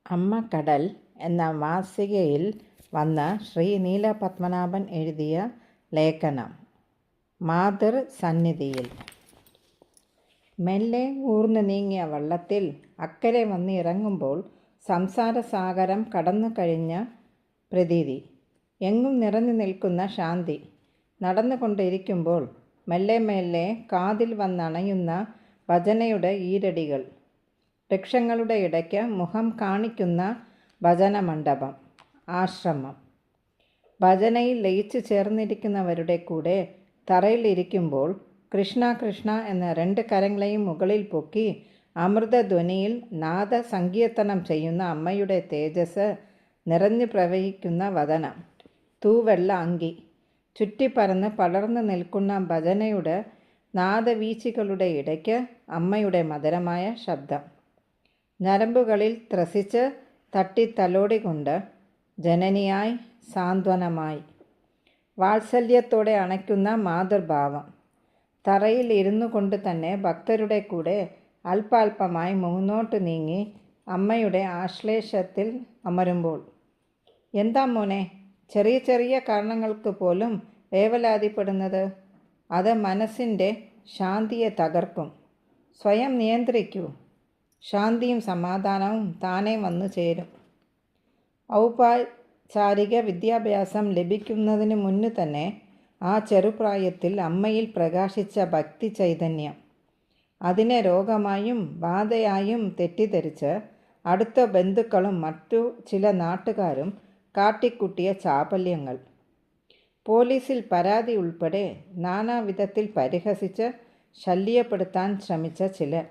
അമ്മ കടൽ എന്ന മാസികയിൽ വന്ന ശ്രീ നീലപത്മനാഭൻ എഴുതിയ ലേഖനം. മാതൃസന്നിധിയിൽ. മെല്ലെ ഊർന്നു നീങ്ങിയ വള്ളത്തിൽ അക്കരെ വന്നിറങ്ങുമ്പോൾ സംസാരസാഗരം കടന്നു കഴിഞ്ഞ പ്രതീതി. എങ്ങും നിറഞ്ഞു നിൽക്കുന്ന ശാന്തി. നടന്നുകൊണ്ടിരിക്കുമ്പോൾ മെല്ലെ മെല്ലെ കാതിൽ വന്നണയുന്ന ഭജനയുടെ ഈരടികൾ. വൃക്ഷങ്ങളുടെ ഇടയ്ക്ക് മുഖം കാണിക്കുന്ന ഭജനമണ്ഡപം, ആശ്രമം. ഭജനയിൽ ലയിച്ചു ചേർന്നിരിക്കുന്നവരുടെ കൂടെ തറയിലിരിക്കുമ്പോൾ കൃഷ്ണ കൃഷ്ണ എന്ന 2 കരങ്ങളെയും മുകളിൽ പൊക്കി അമൃതധ്വനിയിൽ നാദസങ്കീർത്തനം ചെയ്യുന്ന അമ്മയുടെ തേജസ് നിറഞ്ഞു പ്രവഹിക്കുന്ന വദനം, തൂവെള്ള അങ്കി, ചുറ്റിപ്പറന്ന് പടർന്നു നിൽക്കുന്ന ഭജനയുടെ നാദവീച്ചികളുടെ ഇടയ്ക്ക് അമ്മയുടെ മധുരമായ ശബ്ദം. ഞരമ്പുകളിൽ ത്രസിച്ച് തട്ടിത്തലോടിക്കൊണ്ട് ജനനിയായി, സാന്ത്വനമായി, വാത്സല്യത്തോടെ അണയ്ക്കുന്ന മാതൃഭാവം. തറയിൽ ഇരുന്നു കൊണ്ട് തന്നെ ഭക്തരുടെ കൂടെ അല്പാൽപമായി മുന്നോട്ട് നീങ്ങി അമ്മയുടെ ആശ്ലേഷത്തിൽ അമരുമ്പോൾ, എന്താ മോനെ ചെറിയ ചെറിയ കാരണങ്ങൾക്ക് പോലും വേവലാതിപ്പെടുന്നത്? അത് മനസ്സിൻ്റെ ശാന്തിയെ തകർക്കും. സ്വയം നിയന്ത്രിക്കൂ. ശാന്തിയും സമാധാനവും താനേ വന്നു ചേരും. ഔപചാരിക വിദ്യാഭ്യാസം ലഭിക്കുന്നതിന് മുന്നു തന്നെ ആ ചെറുപ്രായത്തിൽ അമ്മയിൽ പ്രകാശിച്ച ഭക്തി ചൈതന്യം, അതിനെ രോഗമായും ബാധയായും തെറ്റിദ്ധരിച്ച് അടുത്ത ബന്ധുക്കളും മറ്റു ചില നാട്ടുകാരും കാട്ടിക്കുട്ടിയ ചാപല്യങ്ങൾ, പോലീസിൽ പരാതി ഉൾപ്പെടെ നാനാവിധത്തിൽ പരിഹസിച്ച് ശല്യപ്പെടുത്താൻ ശ്രമിച്ച ചിലർ,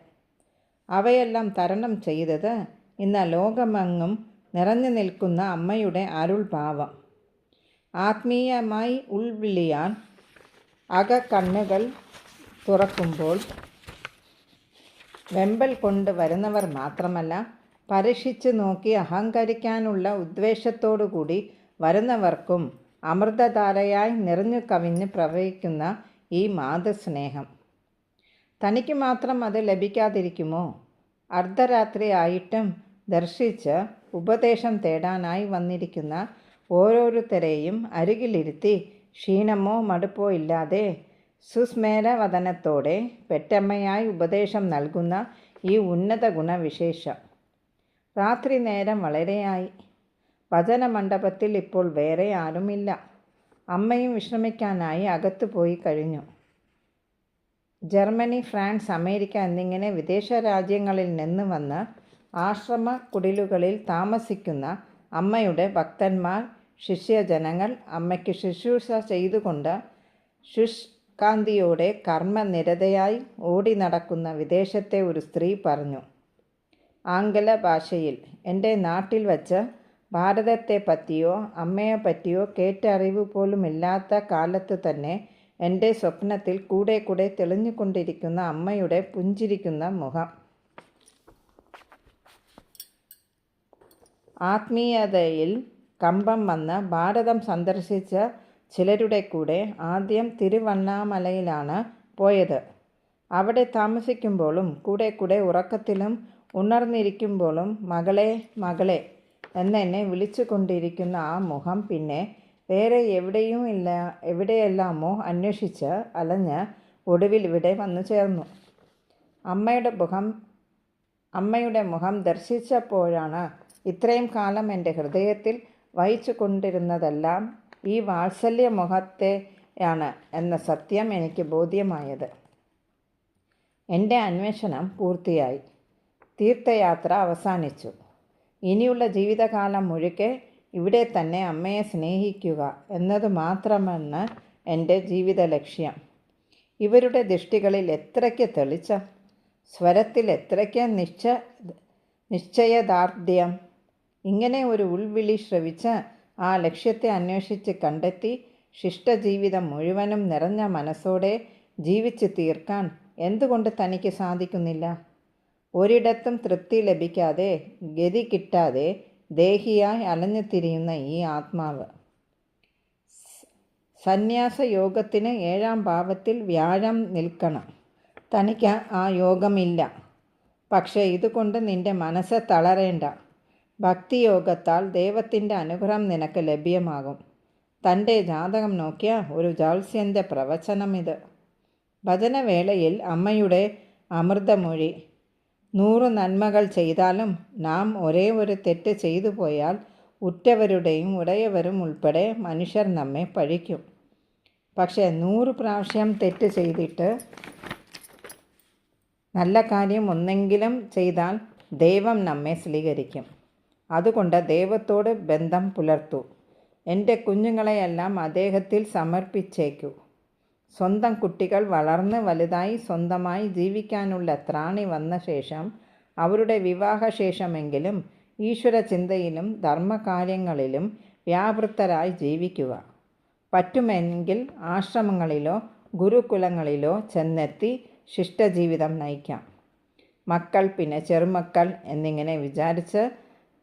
അവയെല്ലാം തരണം ചെയ്തത് ഇന്ന് ലോകമെങ്ങും നിറഞ്ഞു നിൽക്കുന്ന അമ്മയുടെ അരുൾഭാവം. ആത്മീയമായി ഉൾവിളിയാൻ അകക്കണ്ണുകൾ തുറക്കുമ്പോൾ വെമ്പൽ കൊണ്ട് വരുന്നവർ മാത്രമല്ല, പരീക്ഷിച്ചു നോക്കി അഹങ്കരിക്കാനുള്ള ഉദ്ദേശത്തോടുകൂടി വരുന്നവർക്കും അമൃതധാരയായി നിറഞ്ഞു കവിഞ്ഞ് പ്രവഹിക്കുന്ന ഈ മാതൃസ്നേഹം. തനിക്ക് മാത്രം അത് ലഭിക്കാതിരിക്കുമോ? അർദ്ധരാത്രി ആയിട്ടും ദർശിച്ച് ഉപദേശം തേടാനായി വന്നിരിക്കുന്ന ഓരോരുത്തരെയും അരികിലിരുത്തി ക്ഷീണമോ മടുപ്പോ ഇല്ലാതെ സുസ്മേരവദനത്തോടെ പെറ്റമ്മയായി ഉപദേശം നൽകുന്ന ഈ ഉന്നത ഗുണവിശേഷം. രാത്രി നേരം വളരെയായി. ഭജന മണ്ഡപത്തിൽ ഇപ്പോൾ വേറെ ആരുമില്ല. അമ്മയും വിശ്രമിക്കാനായി അകത്തു പോയി കഴിഞ്ഞു. ജർമ്മനി, ഫ്രാൻസ്, അമേരിക്ക എന്നിങ്ങനെ വിദേശ രാജ്യങ്ങളിൽ നിന്ന് വന്ന് ആശ്രമ കുടിലുകളിൽ താമസിക്കുന്ന അമ്മയുടെ ഭക്തന്മാർ, ശിഷ്യജനങ്ങൾ, അമ്മയ്ക്ക് ശുശ്രൂഷ ചെയ്തുകൊണ്ട് ശുഷ്കാന്തിയോടെ കർമ്മനിരതയായി ഓടി നടക്കുന്ന വിദേശത്തെ ഒരു സ്ത്രീ പറഞ്ഞു ആംഗല ഭാഷയിൽ, എൻ്റെ നാട്ടിൽ വച്ച് ഭാരതത്തെ പറ്റിയോ അമ്മയെ പറ്റിയോ കേട്ടറിവ് പോലുമില്ലാത്ത കാലത്ത് തന്നെ എൻ്റെ സ്വപ്നത്തിൽ കൂടെ കൂടെ തെളിഞ്ഞുകൊണ്ടിരിക്കുന്ന അമ്മയുടെ പുഞ്ചിരിക്കുന്ന മുഖം. ആത്മീയതയിൽ കമ്പം വന്ന് ഭാരതം സന്ദർശിച്ച ചിലരുടെ കൂടെ ആദ്യം തിരുവണ്ണാമലയിലാണ് പോയത്. അവിടെ താമസിക്കുമ്പോഴും കൂടെ കൂടെ ഉറക്കത്തിലും ഉണർന്നിരിക്കുമ്പോഴും മകളെ മകളെ എന്നെ വിളിച്ചു കൊണ്ടിരിക്കുന്ന ആ മുഖം പിന്നെ വേറെ എവിടെയെല്ലാമോ അന്വേഷിച്ച് അലഞ്ഞ് ഒടുവിൽ ഇവിടെ വന്നു ചേർന്നു. അമ്മയുടെ മുഖം ദർശിച്ചപ്പോഴാണ് ഇത്രയും കാലം എൻ്റെ ഹൃദയത്തിൽ വഹിച്ചു കൊണ്ടിരുന്നതെല്ലാം ഈ വാത്സല്യ മുഖത്തെയാണ് എന്ന സത്യം എനിക്ക് ബോധ്യമായത്. എൻ്റെ അന്വേഷണം പൂർത്തിയായി. തീർത്ഥയാത്ര അവസാനിച്ചു. ഇനിയുള്ള ജീവിതകാലം മുഴുക്കെ ഇവിടെ തന്നെ അമ്മയെ സ്നേഹിക്കുക എന്നത് മാത്രമാണ് എൻ്റെ ജീവിത ലക്ഷ്യം. ഇവരുടെ ദൃഷ്ടികളിൽ എത്രയ്ക്ക് തെളിച്ചം, സ്വരത്തിൽ എത്രയ്ക്ക് നിശ്ചയദാർഢ്യം. ഇങ്ങനെ ഒരു ഉൾവിളി ശ്രവിച്ച് ആ ലക്ഷ്യത്തെ അന്വേഷിച്ച് കണ്ടെത്തി ശിഷ്ടജീവിതം മുഴുവനും നിറഞ്ഞ മനസ്സോടെ ജീവിച്ചു തീർക്കാൻ എന്തുകൊണ്ട് തനിക്ക് സാധിക്കുന്നില്ല? ഒരിടത്തും തൃപ്തി ലഭിക്കാതെ, ഗതി കിട്ടാതെ ദേഹിയായി അലഞ്ഞു തിരിയുന്ന ഈ ആത്മാവ്. സന്യാസയോഗത്തിന് 7ാം ഭാവത്തിൽ വ്യാഴം നിൽക്കണം. തനിക്ക് ആ യോഗമില്ല. പക്ഷേ ഇതുകൊണ്ട് നിന്റെ മനസ്സ് തളരേണ്ട. ഭക്തിയോഗത്താൽ ദൈവത്തിൻ്റെ അനുഗ്രഹം നിനക്ക് ലഭ്യമാകും. തൻ്റെ ജാതകം നോക്കിയ ഒരു ജ്യോത്സ്യൻ്റെ പ്രവചനമിത്. ഭജനവേളയിൽ അമ്മയുടെ അമൃതമൊഴി. 100 നന്മകൾ ചെയ്താലും നാം ഒരേ ഒരു തെറ്റ് ചെയ്തു പോയാൽ ഉറ്റവരുടെയും ഉടയവരും ഉൾപ്പെടെ മനുഷ്യർ നമ്മെ പഴിക്കും. പക്ഷേ 100 പ്രാവശ്യം തെറ്റ് ചെയ്തിട്ട് നല്ല കാര്യം ഒന്നെങ്കിലും ചെയ്താൽ ദൈവം നമ്മെ സ്വീകരിക്കും. അതുകൊണ്ട് ദൈവത്തോട് ബന്ധം പുലർത്തൂ. എൻ്റെ കുഞ്ഞുങ്ങളെയെല്ലാം അദ്ദേഹത്തിൽ സമർപ്പിച്ചേക്കൂ. സ്വന്തം കുട്ടികൾ വളർന്ന് വലുതായി സ്വന്തമായി ജീവിക്കാനുള്ള ത്രാണി വന്ന ശേഷം അവരുടെ വിവാഹശേഷമെങ്കിലും ഈശ്വര ചിന്തയിലും ധർമ്മകാര്യങ്ങളിലും വ്യാപൃതരായി ജീവിക്കുക. പറ്റുമെങ്കിൽ ആശ്രമങ്ങളിലോ ഗുരുകുലങ്ങളിലോ ചെന്നെത്തി ശിഷ്ടജീവിതം നയിക്കാം. മക്കൾ, പിന്നെ ചെറുമക്കൾ എന്നിങ്ങനെ വിചാരിച്ച്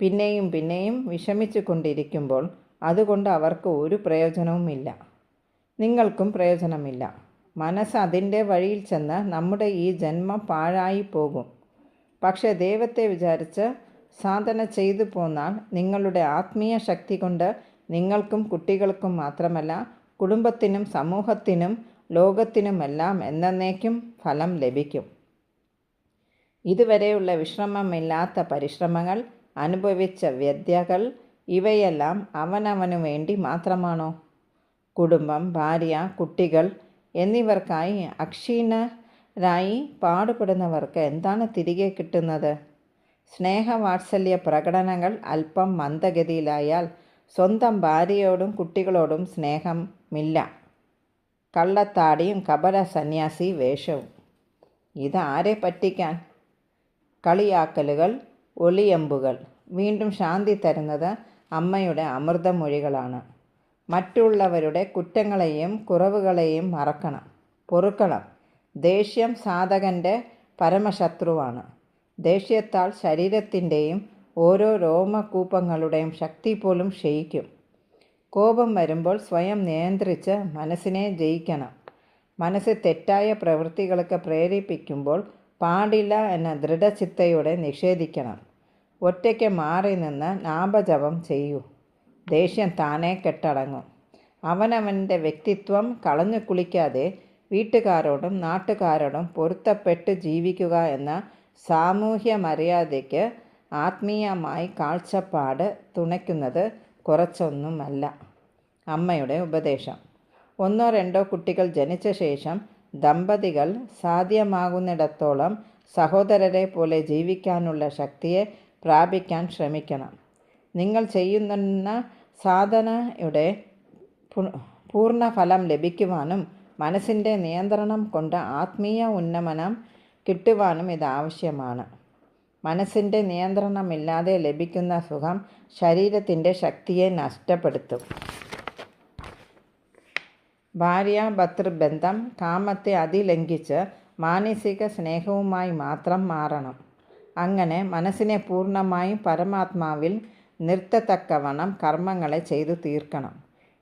പിന്നെയും പിന്നെയും വിഷമിച്ചു കൊണ്ടിരിക്കുമ്പോൾ അതുകൊണ്ട് അവർക്ക് ഒരു പ്രയോജനവുമില്ല. നിങ്ങൾക്കും പ്രയോജനമില്ല. മനസ്സ് അതിൻ്റെ വഴിയിൽ ചെന്ന് നമ്മുടെ ഈ ജന്മം പാഴായി പോകും. പക്ഷേ ദൈവത്തെ വിചാരിച്ച് സാധന ചെയ്തു പോന്നാൽ നിങ്ങളുടെ ആത്മീയ ശക്തി കൊണ്ട് നിങ്ങൾക്കും കുട്ടികൾക്കും മാത്രമല്ല കുടുംബത്തിനും സമൂഹത്തിനും ലോകത്തിനുമെല്ലാം എന്നേക്കും ഫലം ലഭിക്കും. ഇതുവരെയുള്ള വിശ്രമമില്ലാത്ത പരിശ്രമങ്ങൾ, അനുഭവിച്ച വ്യഥകൾ ഇവയെല്ലാം അവനവനു വേണ്ടി മാത്രമാണോ? കുടുംബം, ഭാര്യ, കുട്ടികൾ എന്നിവർക്കായി അക്ഷീണരായി പാടുപെടുന്നവർക്ക് എന്താണ് തിരികെ കിട്ടുന്നത്? സ്നേഹവാത്സല്യ പ്രകടനങ്ങൾ അല്പം മന്ദഗതിയിലായാൽ സ്വന്തം ഭാര്യയോടും കുട്ടികളോടും സ്നേഹമില്ല. കള്ളത്താടിയും കപട സന്യാസി വേഷവും. ഇതാരെ പറ്റിക്കാൻ? കളിയാക്കലുകൾ, ഒളിയമ്പുകൾ. വീണ്ടും ശാന്തി തരുന്നത് അമ്മയുടെ അമൃതമൊഴികളാണ്. മറ്റുള്ളവരുടെ കുറ്റങ്ങളെയും കുറവുകളെയും പൊറുക്കണം. ദേഷ്യം സാധകൻ്റെ പരമശത്രുവാണ്. ദേഷ്യത്താൽ ശരീരത്തിൻ്റെയും ഓരോ രോമകൂപങ്ങളുടെയും ശക്തി പോലും ക്ഷയിക്കും. കോപം വരുമ്പോൾ സ്വയം നിയന്ത്രിച്ച് മനസ്സിനെ ജയിക്കണം. മനസ്സ് തെറ്റായ പ്രവൃത്തികൾക്ക് പ്രേരിപ്പിക്കുമ്പോൾ പാടില്ല എന്ന ദൃഢചിത്തയോടെ നിഷേധിക്കണം. ഒറ്റയ്ക്ക് മാറി നിന്ന് നാമജപം ചെയ്യൂ. ദേഷ്യം താനേ കെട്ടടങ്ങും. അവനവൻ്റെ വ്യക്തിത്വം കളഞ്ഞു കുളിക്കാതെ വീട്ടുകാരോടും നാട്ടുകാരോടും പൊരുത്തപ്പെട്ട് ജീവിക്കുക എന്ന സാമൂഹ്യ മര്യാദയ്ക്ക് ആത്മീയമായി കാഴ്ചപ്പാട് തുണയ്ക്കുന്നത് കുറച്ചൊന്നുമല്ല. അമ്മയുടെ ഉപദേശം. 1-2 കുട്ടികൾ ജനിച്ച ശേഷം ദമ്പതികൾ സാധ്യമാകുന്നിടത്തോളം സഹോദരരെ പോലെ ജീവിക്കാനുള്ള ശക്തിയെ പ്രാപിക്കാൻ ശ്രമിക്കണം. നിങ്ങൾ ചെയ്യുന്ന സാധനയുടെ പൂർണ്ണ ഫലം ലഭിക്കുവാനും മനസ്സിൻ്റെ നിയന്ത്രണം കൊണ്ട് ആത്മീയ ഉന്നമനം കിട്ടുവാനും ഇത് ആവശ്യമാണ്. മനസ്സിൻ്റെ നിയന്ത്രണമില്ലാതെ ലഭിക്കുന്ന സുഖം ശരീരത്തിൻ്റെ ശക്തിയെ നഷ്ടപ്പെടുത്തും. ഭാര്യാഭർതൃബന്ധം കാമത്തെ അതിലംഘിച്ച് മാനസിക സ്നേഹവുമായി മാത്രം മാറണം. അങ്ങനെ മനസ്സിനെ പൂർണ്ണമായും പരമാത്മാവിൽ നിർത്തത്തക്കവണ്ണം കർമ്മങ്ങളെ ചെയ്തു തീർക്കണം.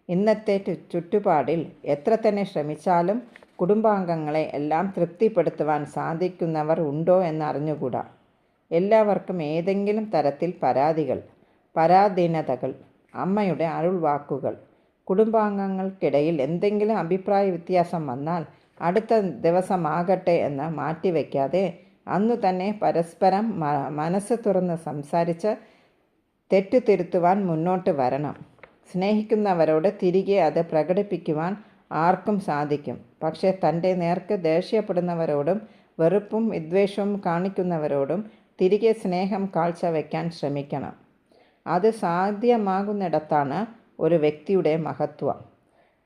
ഇന്നത്തെ ചുറ്റുപാടിൽ എത്ര തന്നെ ശ്രമിച്ചാലും കുടുംബാംഗങ്ങളെ എല്ലാം തൃപ്തിപ്പെടുത്തുവാൻ സാധിക്കുന്നവർ ഉണ്ടോ എന്നറിഞ്ഞുകൂടാ. എല്ലാവർക്കും ഏതെങ്കിലും തരത്തിൽ പരാതികൾ, പരാധീനതകൾ. അമ്മയുടെ അരുൾവാക്കുകൾ. കുടുംബാംഗങ്ങൾക്കിടയിൽ എന്തെങ്കിലും അഭിപ്രായ വ്യത്യാസം വന്നാൽ അടുത്ത ദിവസമാകട്ടെ എന്ന് മാറ്റിവെക്കാതെ അന്നു തന്നെ പരസ്പരം മനസ്സ് തുറന്ന് സംസാരിച്ച് തെറ്റു തിരുത്തുവാൻ മുന്നോട്ട് വരണം. സ്നേഹിക്കുന്നവരോട് തിരികെ അത് പ്രകടിപ്പിക്കുവാൻ ആർക്കും സാധിക്കും. പക്ഷേ തൻ്റെ നേർക്ക് ദേഷ്യപ്പെടുന്നവരോടും വെറുപ്പും വിദ്വേഷവും കാണിക്കുന്നവരോടും തിരികെ സ്നേഹം കാഴ്ചവെക്കാൻ ശ്രമിക്കണം. അത് സാധ്യമാകുന്നിടത്താണ് ഒരു വ്യക്തിയുടെ മഹത്വം.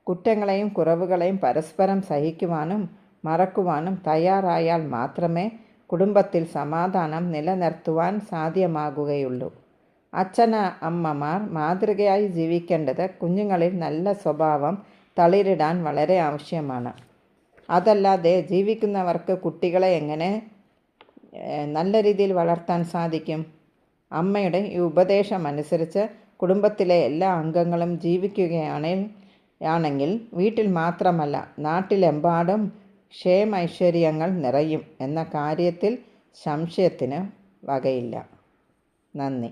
കുറ്റങ്ങളെയും കുറവുകളെയും പരസ്പരം സഹിക്കുവാനും മറക്കുവാനും തയ്യാറായാൽ മാത്രമേ കുടുംബത്തിൽ സമാധാനം നിലനിർത്തുവാൻ സാധ്യമാകുകയുള്ളൂ. അമ്മമാർ മാതൃകയായി ജീവിക്കേണ്ടത് കുഞ്ഞുങ്ങളിൽ നല്ല സ്വഭാവം തളിരിടാൻ വളരെ ആവശ്യമാണ്. അതല്ലാതെ ജീവിക്കുന്നവർക്ക് കുട്ടികളെ എങ്ങനെ നല്ല രീതിയിൽ വളർത്താൻ സാധിക്കും? അമ്മയുടെ ഈ ഉപദേശമനുസരിച്ച് കുടുംബത്തിലെ എല്ലാ അംഗങ്ങളും ജീവിക്കുകയാണെങ്കിൽ വീട്ടിൽ മാത്രമല്ല നാട്ടിലെമ്പാടും ക്ഷേമൈശ്വര്യങ്ങൾ നിറയും എന്ന കാര്യത്തിൽ സംശയത്തിന് വകയില്ല. നന്ദി.